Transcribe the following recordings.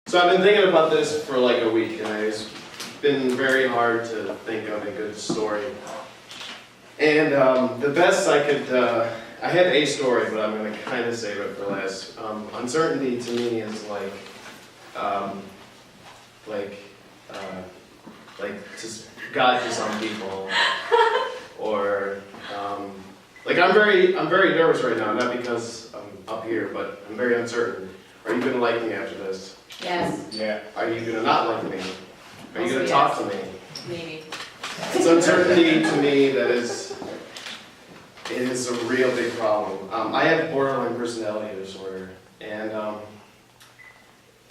So I've been thinking about this for like a week, and it's been very hard to think of a good story. And the best I could, I have a story, but I'm going to kind of save it for last. Uncertainty to me is like just God to some people, or like I'm very nervous right now, not because I'm up here, but I'm very uncertain. Are you going to like me after this? Yes, Yeah. Are you going to not like me? Are you Also going to yes. talk to me? maybe. It's uncertainty to me that is a real big problem. I have borderline personality disorder, and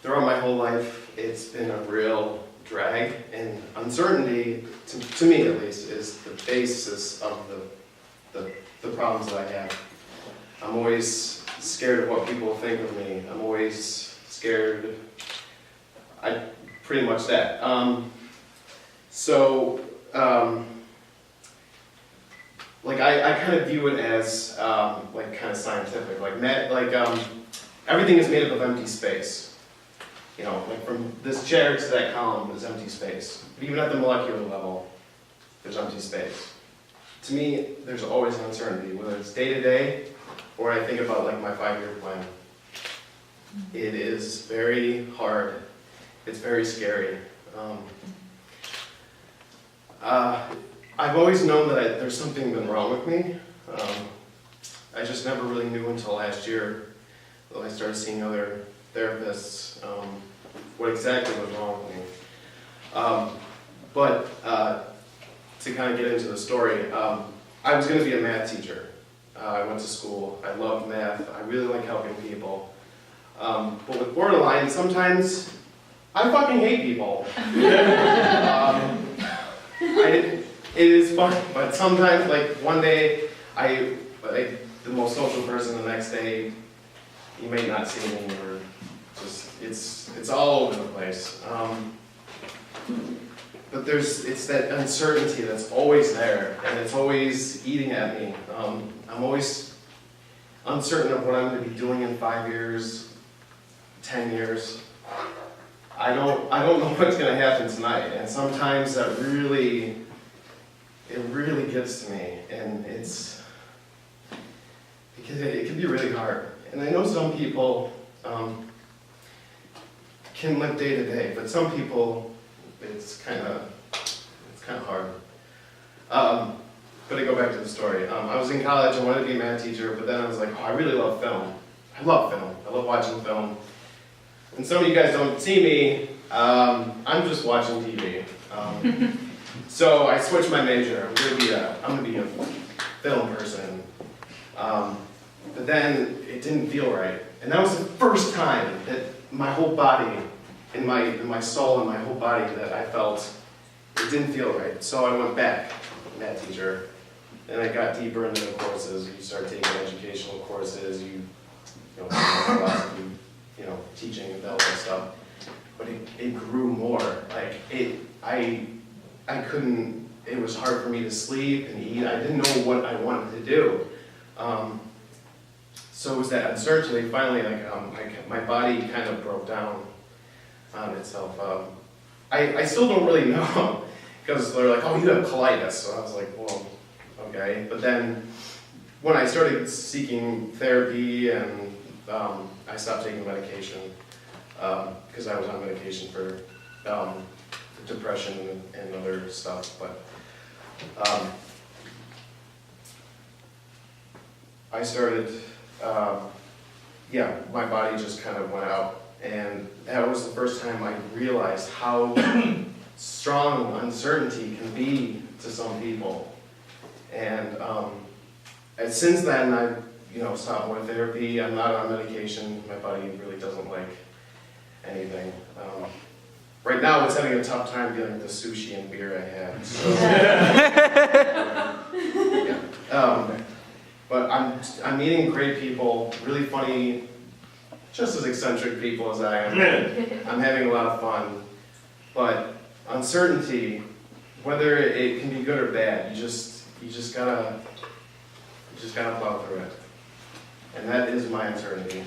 throughout my whole life, it's been a real drag. And uncertainty, to me at least, is the basis of the problems that I have. I'm always scared of what people think of me. I'm always scared. Pretty much that. Like I kind of view it as like kind of scientific. Everything is made up of empty space. You know, like from this chair to that column is empty space. But even at the molecular level, there's empty space. To me, there's always an uncertainty, whether it's day to day or I think about like my 5-year plan. It is very hard. It's very scary. I've always known that there's something been wrong with me. I just never really knew until last year when I started seeing other therapists what exactly was wrong with me. But to kind of get into the story, I was going to be a math teacher. I went to school. I loved math. I really like helping people. But with borderline, sometimes I fucking hate people. It is fun, but sometimes, like one day, like the most social person. The next day, you may not see me, or just it's all over the place. But it's that uncertainty that's always there, and it's always eating at me. I'm always uncertain of what I'm going to be doing in 5 years, 10 years. I don't know what's going to happen tonight, and sometimes that really gets to me, and it can be really hard. And I know some people can live day to day, but some people it's kind of hard. But to go back to the story, I was in college. I wanted to be a math teacher, but then I was like, oh, I really love film. I love film. I love watching film. And some of you guys don't see me. I'm just watching TV. So I switched my major. I'm gonna be a film person. But then it didn't feel right, and that was the first time that my whole body, in my soul and my whole body, that I felt it didn't feel right. So I went back, math teacher, and I got deeper into the courses. You start taking educational courses. You know, philosophy, teaching and that stuff. But it grew more. Like I couldn't. It was hard for me to sleep and eat. I didn't know what I wanted to do. So it was that uncertainty. Finally, my body kind of broke down on itself. I still don't really know, because they're like, oh, you have colitis. So I was like, well, okay. But then when I started seeking therapy, and I stopped taking medication, because I was on medication for depression and other stuff. But I started, my body just kind of went out, and that was the first time I realized how strong uncertainty can be to some people. And since then, I've stopped going to therapy. I'm not on medication. My body really doesn't like anything. Right now, it's having a tough time dealing with the sushi and beer I had. So, but I'm meeting great people, really funny, just as eccentric people as I am. I'm having a lot of fun. But uncertainty, whether it can be good or bad, you just gotta plow through it. And that is my uncertainty.